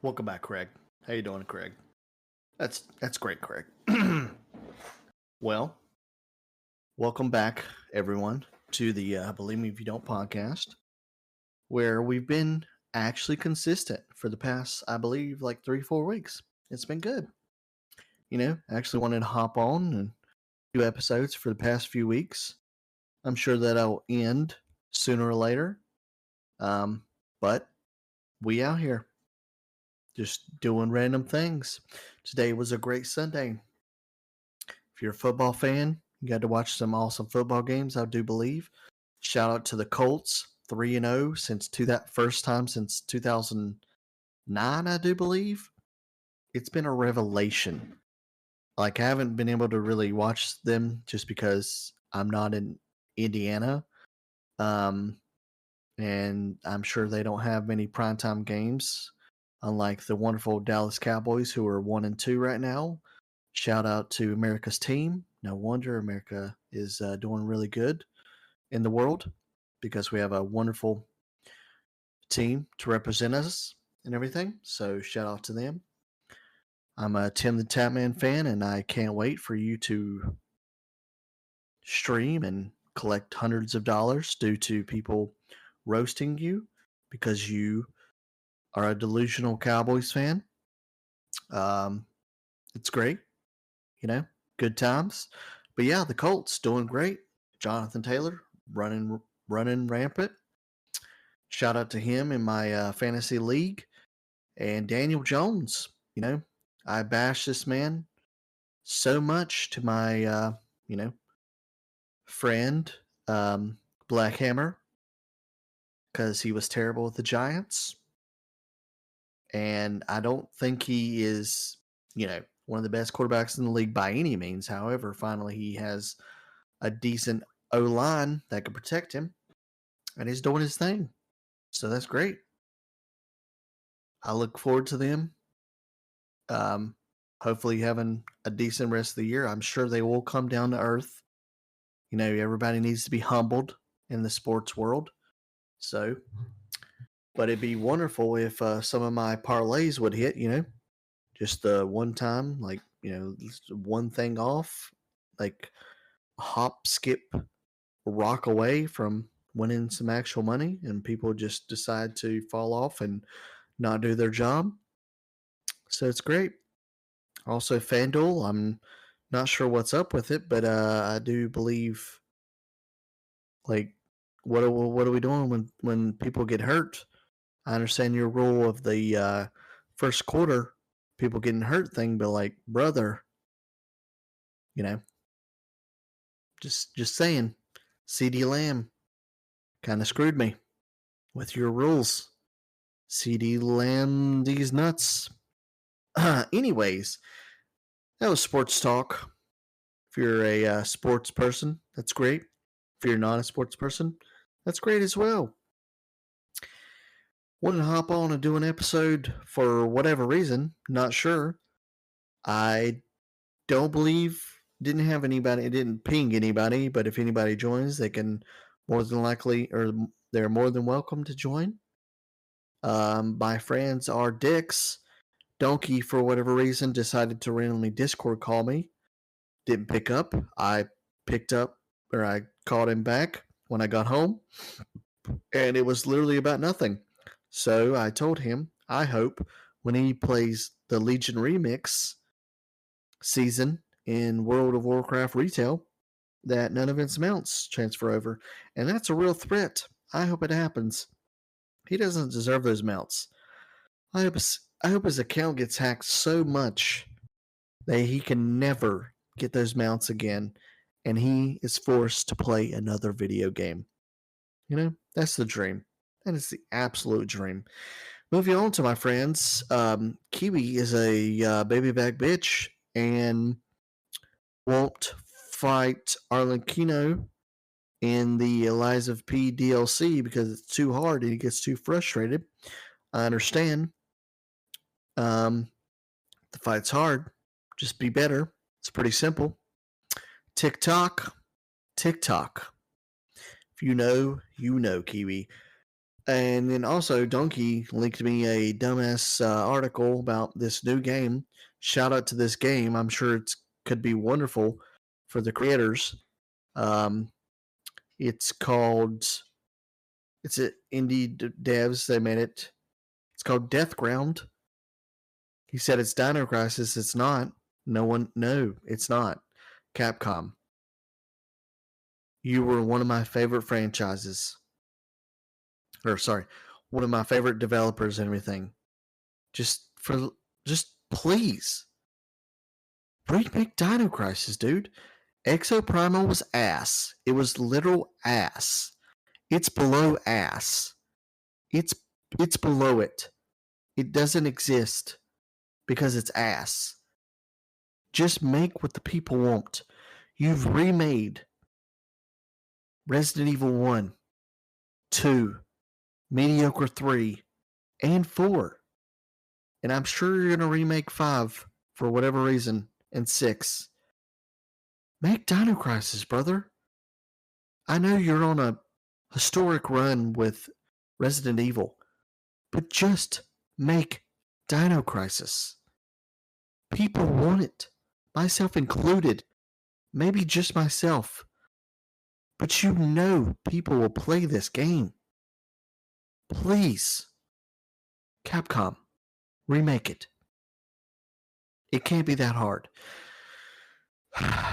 Welcome back, Craig. How you doing, Craig? That's great, Craig. Well, welcome back, everyone, to the Believe Me If You Don't podcast, where we've been actually consistent for the past, I believe, like 3-4 weeks. It's been good. I actually wanted to hop on and do episodes for the past few weeks. I'm sure that I'll end sooner or later. But we out here just doing random things. Today was a great Sunday. If you're a football fan, you got to watch some awesome football games, I do believe. Shout out to the Colts, 3-0 since that first time since 2009, I do believe. It's been a revelation. Like, I haven't been able to really watch them just because I'm not in Indiana. And I'm sure they don't have many primetime games, unlike the wonderful Dallas Cowboys, who are 1-2 right now. Shout out to America's team. No wonder America is doing really good in the world because we have a wonderful team to represent us and everything. So shout out to them. I'm a Tim the Tapman fan, and I can't wait for you to stream and collect hundreds of dollars due to people roasting you because you are a delusional Cowboys fan. It's great, good times. But yeah, the Colts doing great. Jonathan Taylor running rampant. Shout out to him in my fantasy league. And Daniel Jones, I bashed this man so much to my, friend, Black Hammer, because he was terrible with the Giants. And I don't think he is, one of the best quarterbacks in the league by any means. However, finally he has a decent O-line that can protect him, and he's doing his thing. So that's great. I look forward to them hopefully having a decent rest of the year. I'm sure they will come down to earth. Everybody needs to be humbled in the sports world. So, but it'd be wonderful if some of my parlays would hit, just the one time, like, one thing off, like hop, skip, rock away from winning some actual money, and people just decide to fall off and not do their job. So it's great. Also, FanDuel, I'm not sure what's up with it, but I do believe, like, what are we doing when people get hurt? I understand your rule of the first quarter, people getting hurt thing, but like, brother, just saying, CD Lamb kind of screwed me with your rules. CD Lamb, these nuts. Anyways, that was sports talk. If you're a sports person, that's great. If you're not a sports person, that's great as well. Wanted to hop on and do an episode for whatever reason, not sure. I don't believe, didn't have anybody, it didn't ping anybody, but if anybody joins, they can more than likely, or they're more than welcome to join. My friends are dicks. Donkey, for whatever reason, decided to randomly Discord call me. Didn't pick up. I picked up, or I called him back when I got home, and it was literally about nothing. So I told him, I hope when he plays the Legion Remix season in World of Warcraft retail, that none of his mounts transfer over. And that's a real threat. I hope it happens. He doesn't deserve those mounts. I hope his account gets hacked so much that he can never get those mounts again, and he is forced to play another video game. That's the dream. That is the absolute dream. Moving on to my friends, Kiwi is a baby back bitch and won't fight Arlecchino in the Eliza P DLC because it's too hard and he gets too frustrated. I understand. The fight's hard. Just be better. It's pretty simple. TikTok. If you know, Kiwi. And then also, Donkey linked me a dumbass article about this new game. Shout out to this game. I'm sure it could be wonderful for the creators. Um, it's called, it's an indie devs. They made it. It's called Death Ground. He said it's Dino Crisis. It's not. No, it's not. Capcom, you were one of my favorite franchises. Or sorry, one of my favorite developers and everything. Just please remake Dino Crisis, dude. Exoprimal was ass. It was literal ass. It's below ass. It's it's below it. It doesn't exist because it's ass. Just make what the people want. You've remade Resident Evil 1, 2, Mediocre 3, and 4. And I'm sure you're going to remake 5 for whatever reason, and 6. Make Dino Crisis, brother. I know you're on a historic run with Resident Evil, but just make Dino Crisis. People want it, myself included. Maybe just myself. But you know people will play this game. Please, Capcom, remake it. It can't be that hard.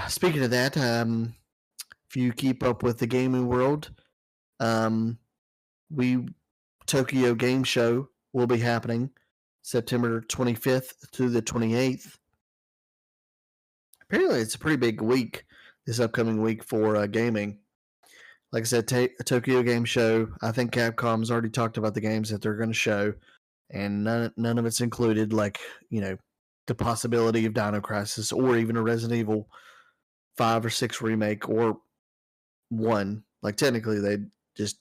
Speaking of that, if you keep up with the gaming world, Tokyo Game Show will be happening September 25th through the 28th. Apparently, it's a pretty big week this upcoming week for gaming. Like I said, Tokyo Game Show. I think Capcom's already talked about the games that they're going to show, and none of it's included. Like, the possibility of Dino Crisis or even a Resident Evil 5 or 6 remake or 1. Like, technically, they just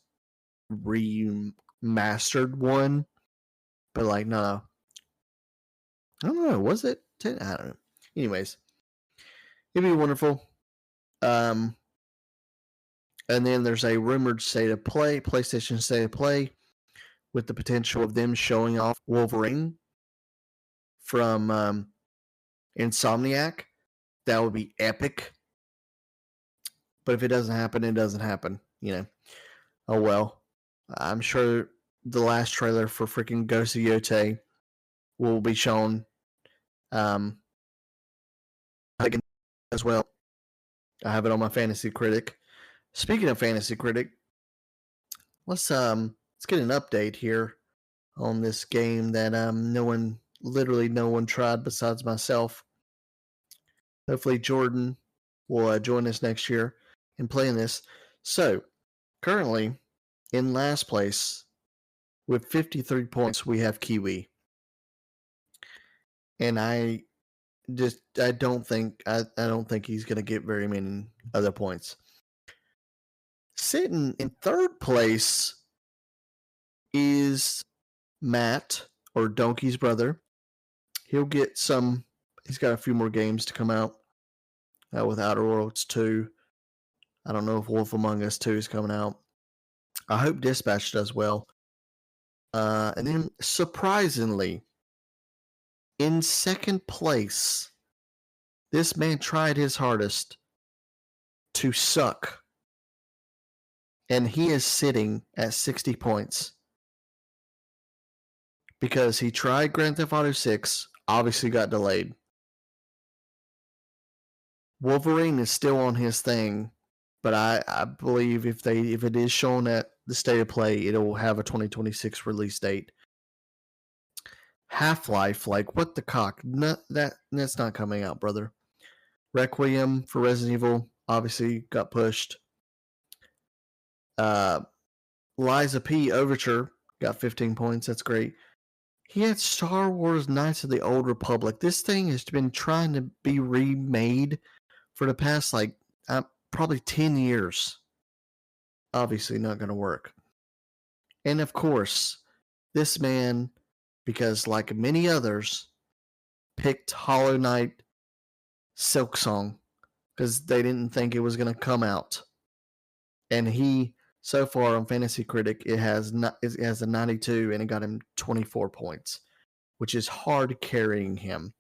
remastered 1, but like, no. I don't know. Was it 10? I don't know. Anyways, it'd be wonderful. And then there's a rumored state of play, PlayStation state of play, with the potential of them showing off Wolverine from Insomniac. That would be epic. But if it doesn't happen, it doesn't happen. Oh well. I'm sure the last trailer for freaking Ghost of Yotei will be shown as well. I have it on my Fantasy Critic. Speaking of Fantasy Critic, let's get an update here on this game that no one tried besides myself. Hopefully Jordan will join us next year in playing this. So, currently in last place with 53 points, we have Kiwi. And I don't think he's going to get very many other points. Sitting in third place is Matt, or Donkey's brother. He'll get some. He's got a few more games to come out with Outer Worlds 2. I don't know if Wolf Among Us 2 is coming out. I hope Dispatch does well. And then, surprisingly, in second place, this man tried his hardest to suck. And he is sitting at 60 points. Because he tried Grand Theft Auto 6, obviously got delayed. Wolverine is still on his thing, but I believe if it is shown at the State of Play, it will have a 2026 release date. Half-Life, like, what the cock? No, that's not coming out, brother. Requiem for Resident Evil obviously got pushed. Liza P. Overture got 15 points. That's great. He had Star Wars Knights of the Old Republic. This thing has been trying to be remade for the past, probably 10 years. Obviously not going to work. And of course, this man, because like many others, picked Hollow Knight Silksong because they didn't think it was going to come out. And he So far on Fantasy Critic, it has a 92 and it got him 24 points, which is hard carrying him.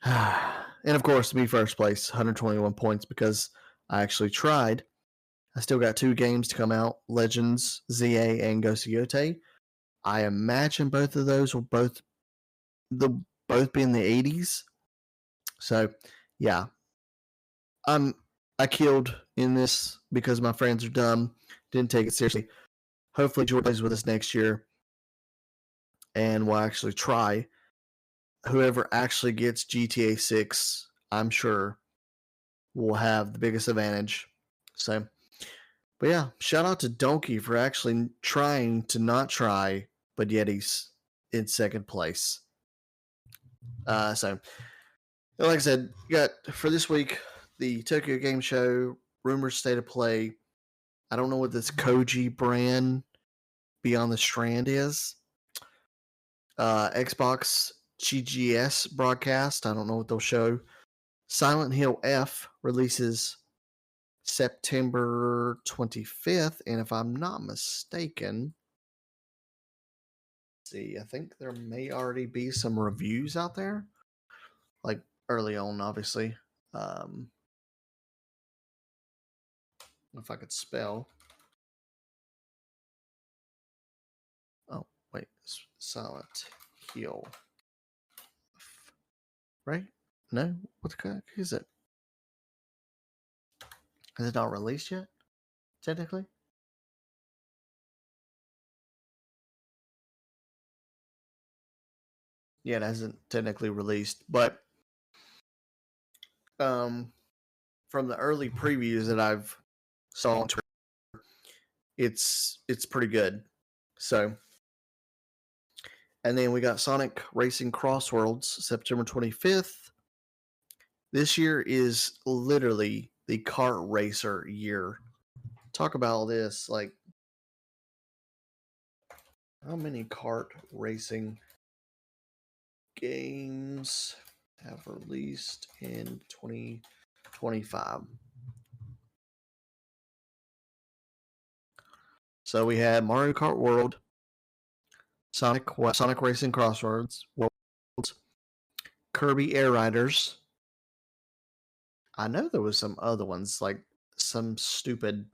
And of course, me first place, 121 points because I actually tried. I still got 2 games to come out, Legends, ZA, and Goseyote. I imagine both of those will both be in the 80s. So, yeah. I killed in this because my friends are dumb, didn't take it seriously. Hopefully Jordan plays with us next year and we'll actually try. Whoever actually gets GTA 6, I'm sure will have the biggest advantage. So, but yeah, shout out to Donkey for actually trying to not try, but yet he's in second place. So, like I said, you got for this week the Tokyo Game Show, Rumors State of Play. I don't know what this Koji brand Beyond the Strand is. Xbox GGS broadcast. I don't know what they'll show. Silent Hill F releases September 25th, and if I'm not mistaken, see, I think there may already be some reviews out there, like early on, obviously. If I could spell. Oh, wait, Silent Hill, right? No, what the heck is it? Is it not released yet? Technically. Yeah, it hasn't technically released, but from the early previews that I've saw on Twitter, it's pretty good. So, and then we got Sonic Racing Crossworlds September 25th. This year is literally the kart racer year. Talk about all this, like how many kart racing games have released in 2025? So we had Mario Kart World, Sonic Racing Crossworlds, Worlds, Kirby Air Riders. I know there was some other ones, like some stupid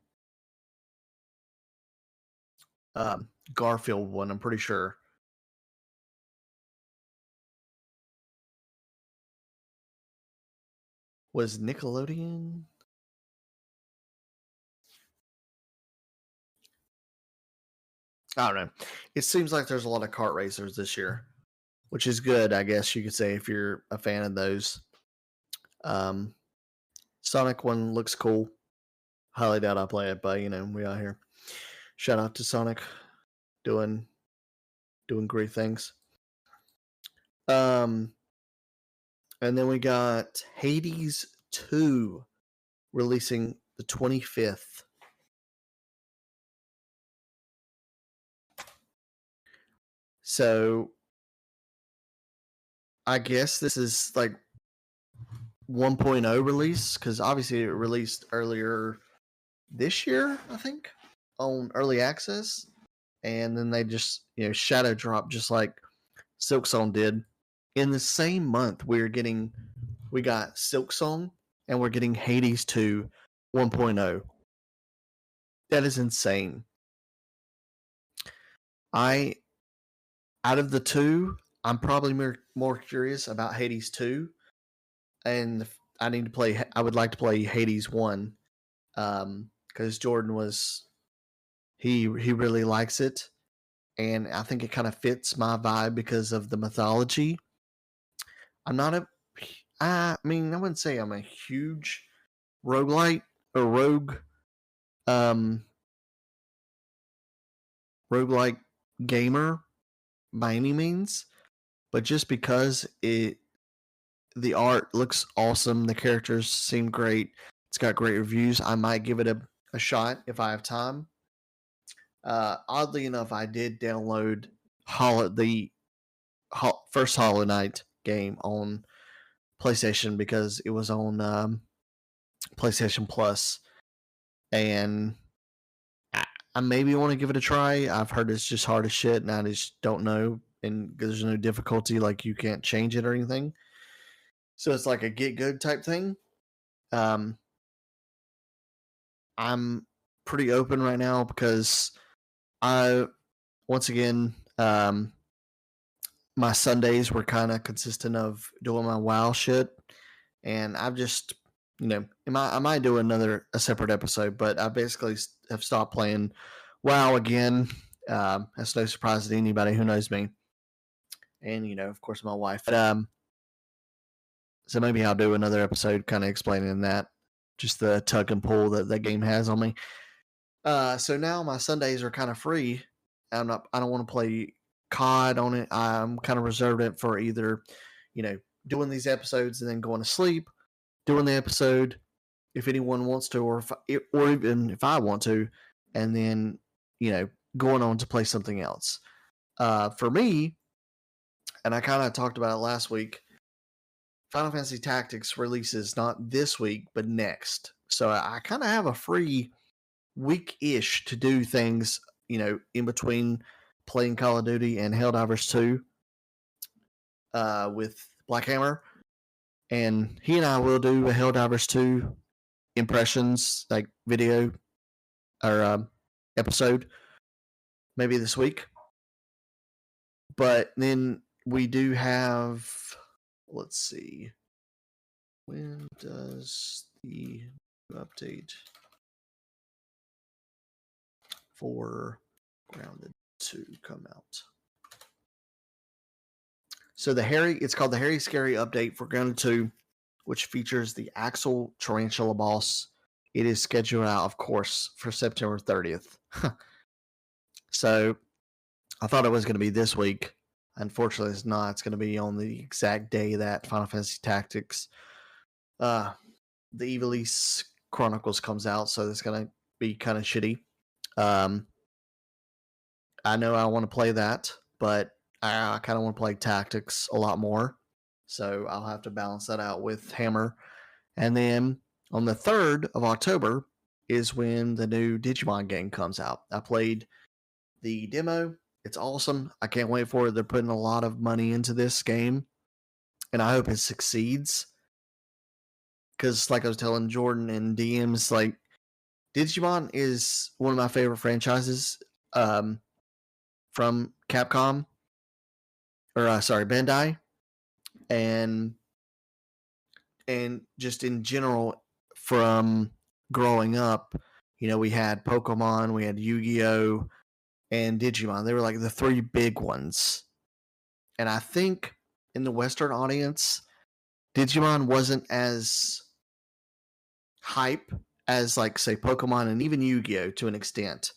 Garfield one, I'm pretty sure. Was Nickelodeon? I don't know. It seems like there's a lot of kart racers this year, which is good, I guess you could say, if you're a fan of those. Sonic one looks cool. Highly doubt I'll play it, but we out here. Shout out to Sonic doing great things. And then we got Hades 2 releasing the 25th. So I guess this is like 1.0 release because obviously it released earlier this year, I think, on early access, and then they just shadow drop just like Silksong did. In the same month, we got Silksong and we're getting Hades 2 1.0. That is insane. Out of the two, I'm probably more curious about Hades 2, and I would like to play Hades 1, because Jordan he really likes it, and I think it kind of fits my vibe because of the mythology. I wouldn't say I'm a huge roguelite or roguelike gamer by any means, but just because the art looks awesome, the characters seem great, it's got great reviews, I might give it a shot if I have time. Oddly enough, I did download the first Hollow Knight game on PlayStation because it was on PlayStation Plus, and I maybe want to give it a try. I've heard it's just hard as shit, and I just don't know. And there's no difficulty, like you can't change it or anything. So it's like a get good type thing. Um, I'm pretty open right now because I, once again, my Sundays were kind of consistent of doing my WoW shit, and I've just, I might do a separate episode, but I basically have stopped playing WoW again. That's no surprise to anybody who knows me, and of course, my wife. So maybe I'll do another episode, kind of explaining that, just the tug and pull that that game has on me. So now my Sundays are kind of free. I don't want to play COD on it. I'm kind of reserved it for either, doing these episodes and then going to sleep, doing the episode if anyone wants to, or even if I want to, and then going on to play something else. For me, and I kind of talked about it last week. Final Fantasy Tactics releases not this week, but next. So I kind of have a free week-ish to do things, in between playing Call of Duty and Helldivers 2 with Black Hammer. And he and I will do a Helldivers 2 impressions, like video or episode, maybe this week. But then we do have, let's see, when does the update for Grounded 2 come out? So it's called the Harry Scary update for Grounded 2, which features the Axel Tarantula boss. It is scheduled out, of course, for September 30th. So I thought it was going to be this week. Unfortunately, it's not. It's going to be on the exact day that Final Fantasy Tactics, the Ivalice Chronicles comes out. So it's going to be kind of shitty. I know I want to play that, but I kind of want to play Tactics a lot more. So I'll have to balance that out with Hammer. And then on the 3rd of October is when the new Digimon game comes out. I played the demo. It's awesome. I can't wait for it. They're putting a lot of money into this game, and I hope it succeeds. Because, like I was telling Jordan and DMs, like Digimon is one of my favorite franchises from Capcom, or sorry, Bandai, and just in general from growing up. We had Pokemon, we had Yu-Gi-Oh, and Digimon. They were like the three big ones. And I think in the Western audience, Digimon wasn't as hype as, like, say, Pokemon and even Yu-Gi-Oh to an extent.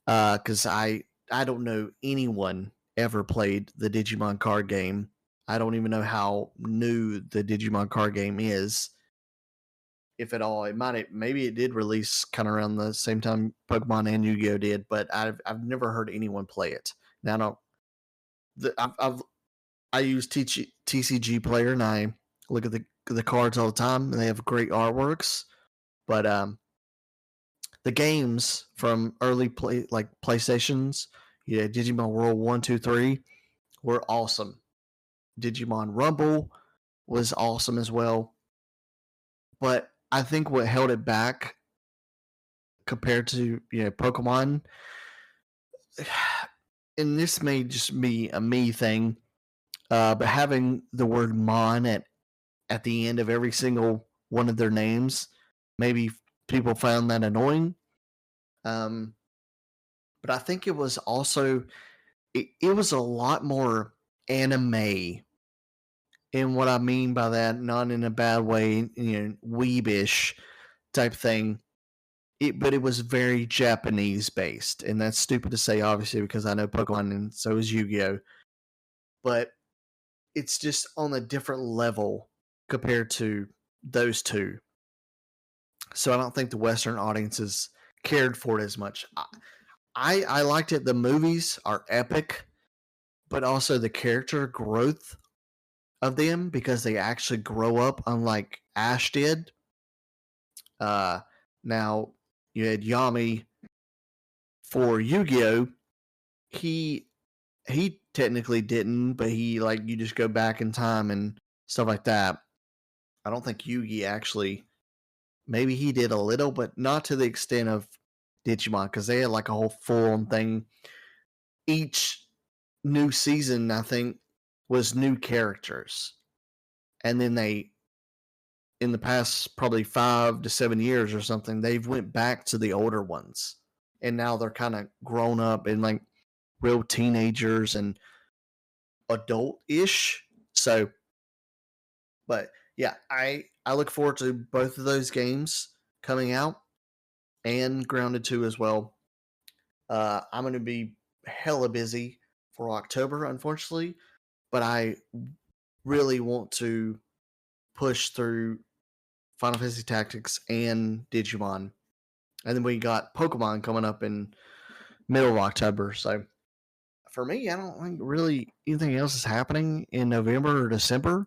Because I don't know anyone ever played the Digimon card game. I don't even know how new the Digimon card game is, if at all. Maybe it did release kind of around the same time Pokemon and Yu-Gi-Oh did, but I've never heard anyone play it. Now, I use TCG Player, and I look at the cards all the time, and they have great artworks. But the games from early PlayStations, Digimon World 1, 2, 3 were awesome. Digimon Rumble was awesome as well. But I think what held it back compared to Pokemon, and this may just be a me thing, but having the word Mon at the end of every single one of their names, maybe people found that annoying. But I think it was also it was a lot more anime. And what I mean by that, not in a bad way, weebish type thing. But it was very Japanese based, and that's stupid to say, obviously, because I know Pokemon and so is Yu-Gi-Oh. But it's just on a different level compared to those two. So I don't think the Western audiences cared for it as much. I liked it. The movies are epic, but also the character growth of them, because they actually grow up, unlike Ash did. Now, you had Yami for Yu-Gi-Oh. He technically didn't, but he like you just go back in time and stuff like that. I don't think Yugi actually. Maybe he did a little, but not to the extent of Digimon because they had like a whole full-on thing. Each new season, I think, was new characters, and then they, in the past probably 5 to 7 years or something, they've went back to the older ones, and now they're kind of grown up and like real teenagers and adult-ish. So, but yeah, I look forward to both of those games coming out and Grounded 2 as well. I'm going to be hella busy for October, unfortunately, but I really want to push through Final Fantasy Tactics and Digimon. And then we got Pokemon coming up in middle of October. So for me, I don't think really anything else is happening in November or December.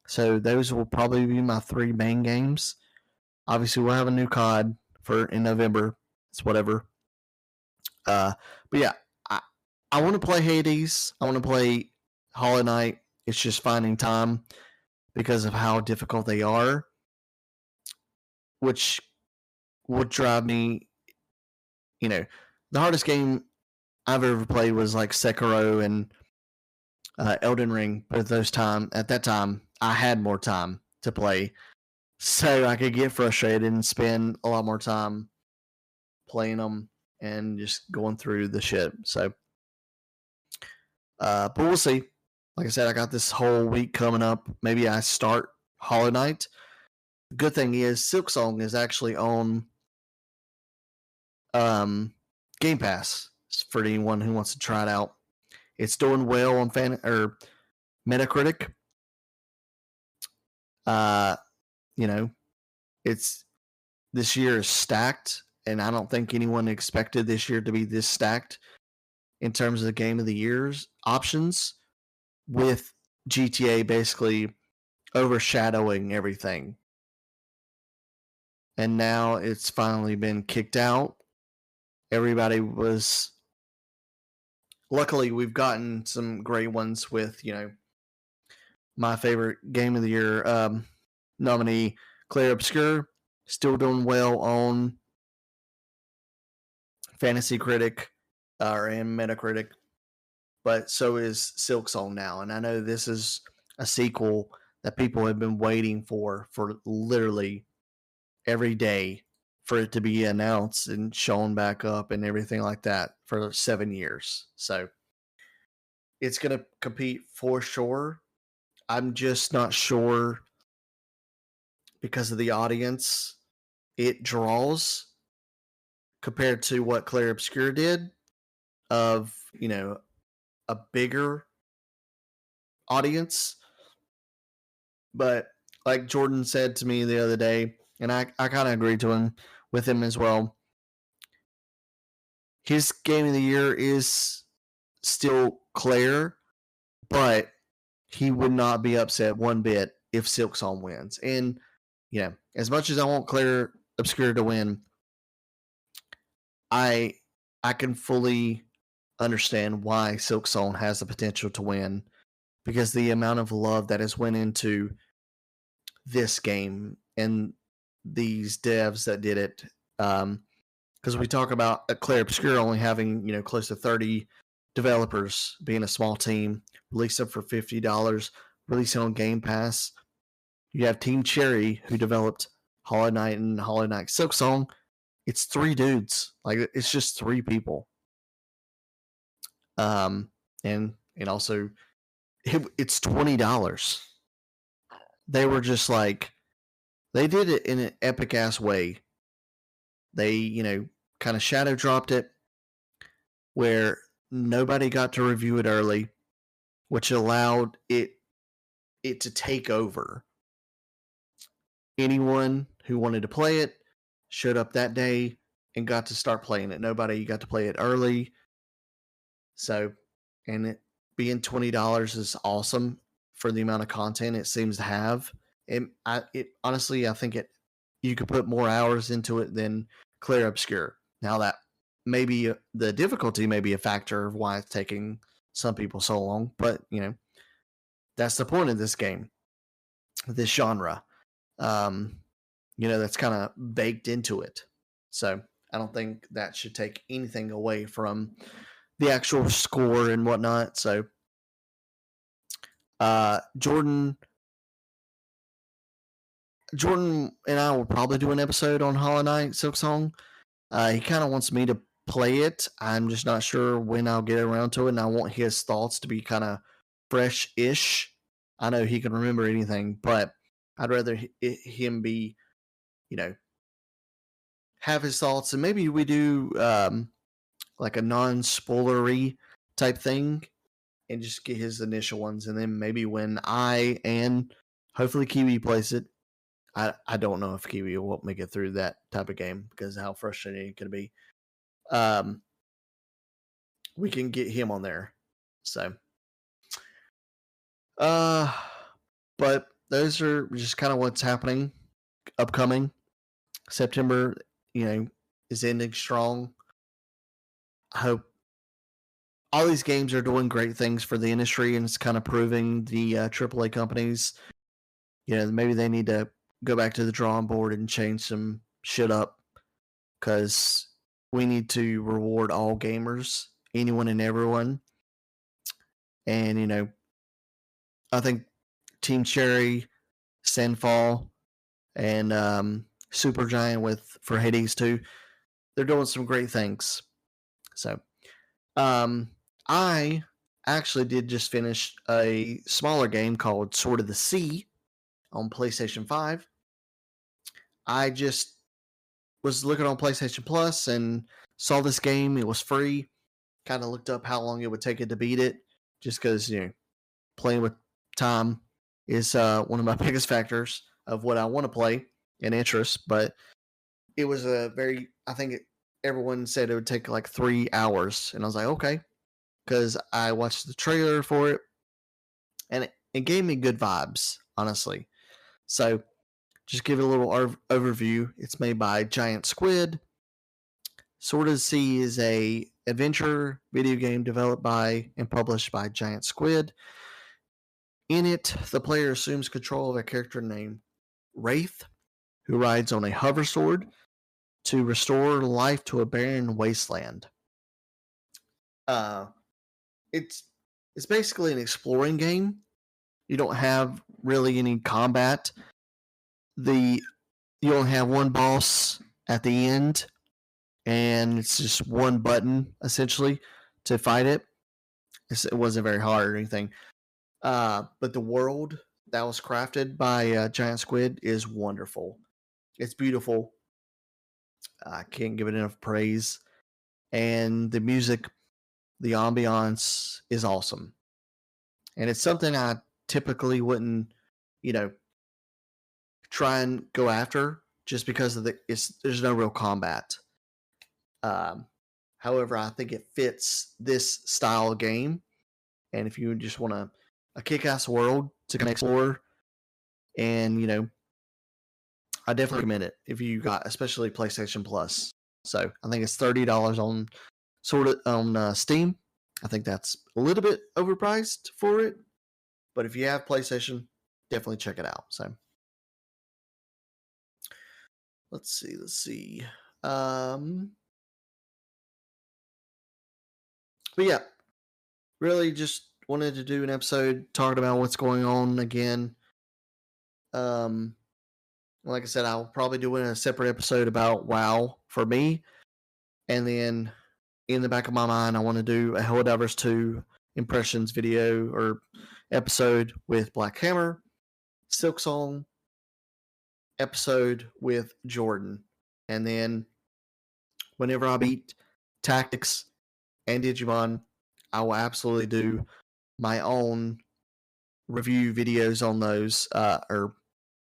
So those will probably be my 3 main games. Obviously, we'll have a new COD for in November. It's whatever. But yeah, I want to play Hades. I want to play Hollow Knight. It's just finding time because of how difficult they are, which would drive me. You know, the hardest game I've ever played was like Sekiro and Elden Ring. But at that time, I had more time to play, so I could get frustrated and spend a lot more time playing them and just going through the shit. So, but we'll see. Like I said, I got this whole week coming up. Maybe I start Hollow Knight. The good thing is Silksong is actually on Game Pass for anyone who wants to try it out. It's doing well on Metacritic. You know, it's this year is stacked, and I don't think anyone expected this year to be this stacked in terms of the game of the year's options, with GTA basically overshadowing everything. And now it's finally been kicked out. Everybody was. Luckily, we've gotten some great ones with, my favorite game of the year nominee, Claire Obscure, still doing well on Fantasy Critic and Metacritic, but so is Silksong now. And I know this is a sequel that people have been waiting for literally every day for it to be announced and shown back up and everything like that for 7 years. So it's going to compete for sure. I'm just not sure because of the audience it draws compared to what Claire Obscure did of, a bigger audience. But like Jordan said to me the other day, and I kind of agreed with him as well. His game of the year is still Claire, but he would not be upset one bit if Silksong wins. And as much as I want Claire Obscure to win, I can fully understand why Silksong has the potential to win, because the amount of love that has went into this game and these devs that did it. Because we talk about Claire Obscure only having close to 30 developers, being a small team, release them for $50, releasing on Game Pass. You have Team Cherry, who developed Hollow Knight and Hollow Knight Silksong. It's 3 dudes. Like, it's just 3 people. And also, it's $20. They were just like, they did it in an epic ass way. They, kind of shadow dropped it where nobody got to review it early, which allowed it to take over. Anyone who wanted to play it showed up that day and got to start playing it. Nobody got to play it early. So, and it being $20 is awesome for the amount of content it seems to have. Honestly, I think you could put more hours into it than clear obscure. Now that maybe the difficulty may be a factor of why it's taking some people so long, but that's the point of this game, this genre. Um, that's kind of baked into it. So I don't think that should take anything away from the actual score and whatnot. So Jordan and I will probably do an episode on Hollow Knight Silksong. He kind of wants me to play it. I'm just not sure when I'll get around to it, and I want his thoughts to be kind of fresh-ish. I know he can remember anything, but I'd rather him be, have his thoughts, and maybe we do like a non-spoilery type thing, and just get his initial ones, and then maybe when I and hopefully Kiwi plays it. I don't know if Kiwi will help me get through that type of game because of how frustrating it can be. We can get him on there. So, but those are just kind of what's happening, upcoming. September, is ending strong. I hope all these games are doing great things for the industry, and it's kind of proving the AAA companies, maybe they need to go back to the drawing board and change some shit up because we need to reward all gamers, anyone and everyone. And, I think Team Cherry, Sandfall, and Supergiant for Hades 2, they're doing some great things. So, I actually did just finish a smaller game called Sword of the Sea on PlayStation 5. I just was looking on PlayStation Plus and saw this game. It was free. Kind of looked up how long it would take it to beat it, just because playing with time is one of my biggest factors of what I want to play and interest. But it was everyone said it would take like 3 hours, and I was like, okay, because I watched the trailer for it, and it gave me good vibes, honestly. So just give it a little overview. It's made by Giant Squid. Sword of the Sea is a adventure video game developed by and published by Giant Squid. In it, the player assumes control of a character named Wraith, who rides on a hover sword to restore life to a barren wasteland. It's basically an exploring game. You don't have really any combat. You only have one boss at the end, and it's just one button essentially to fight it. It wasn't very hard or anything. But the world that was crafted by Giant Squid is wonderful. It's beautiful. I can't give it enough praise. And the music, the ambiance is awesome. And it's something I typically wouldn't, try and go after just because of there's no real combat. However, I think it fits this style game. And if you just want a kick-ass world to kind of explore, and I definitely recommend it if you got especially PlayStation Plus. So I think it's $30 on Steam. I think that's a little bit overpriced for it, but if you have PlayStation, definitely check it out. So let's see. But yeah, really just wanted to do an episode talking about what's going on again. Like I said, I'll probably do a separate episode about WoW for me. And then in the back of my mind, I want to do a Helldivers 2 impressions video or episode with Black Hammer, Silksong episode with Jordan. And then whenever I beat Tactics and Digimon, I will absolutely do my own review videos on those. Or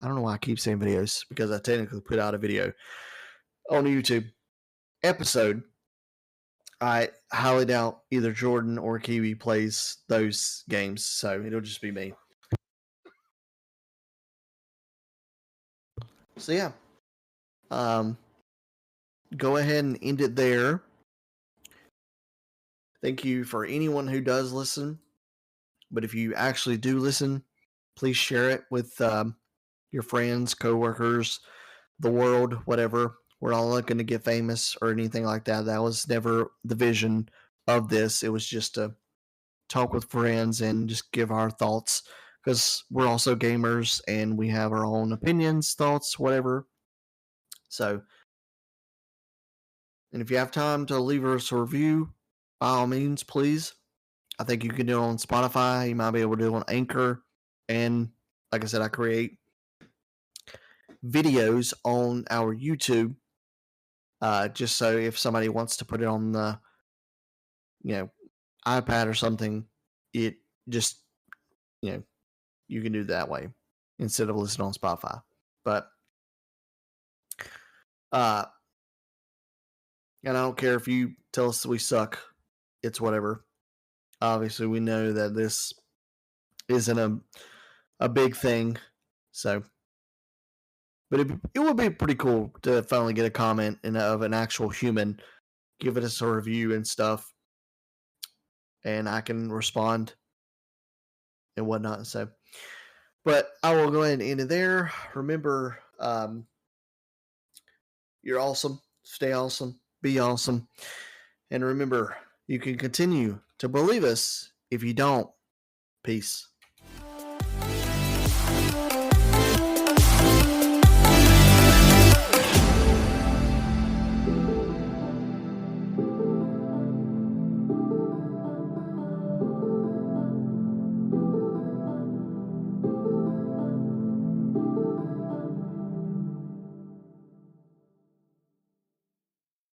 I don't know why I keep saying videos, because I technically put out a video on YouTube episode. I highly doubt either Jordan or Kiwi plays those games, so it'll just be me. So yeah, go ahead and end it there. Thank you for anyone who does listen. But if you actually do listen, please share it with your friends, coworkers, the world, whatever. We're not looking to get famous or anything like that. That was never the vision of this. It was just to talk with friends and just give our thoughts, because we're also gamers and we have our own opinions, thoughts, whatever. So, and if you have time to leave us a review, by all means, please. I think you can do it on Spotify. You might be able to do it on Anchor. And like I said, I create videos on our YouTube, just so if somebody wants to put it on the, iPad or something, it just, you can do it that way instead of listening on Spotify. But, and I don't care if you tell us we suck. It's whatever. Obviously, we know that this isn't a big thing. So, but it would be pretty cool to finally get a comment of an actual human giving us a review and stuff, and I can respond and whatnot. So, but I will go ahead and end it there. Remember, you're awesome. Stay awesome. Be awesome. And remember, you can continue to believe us. If you don't, peace.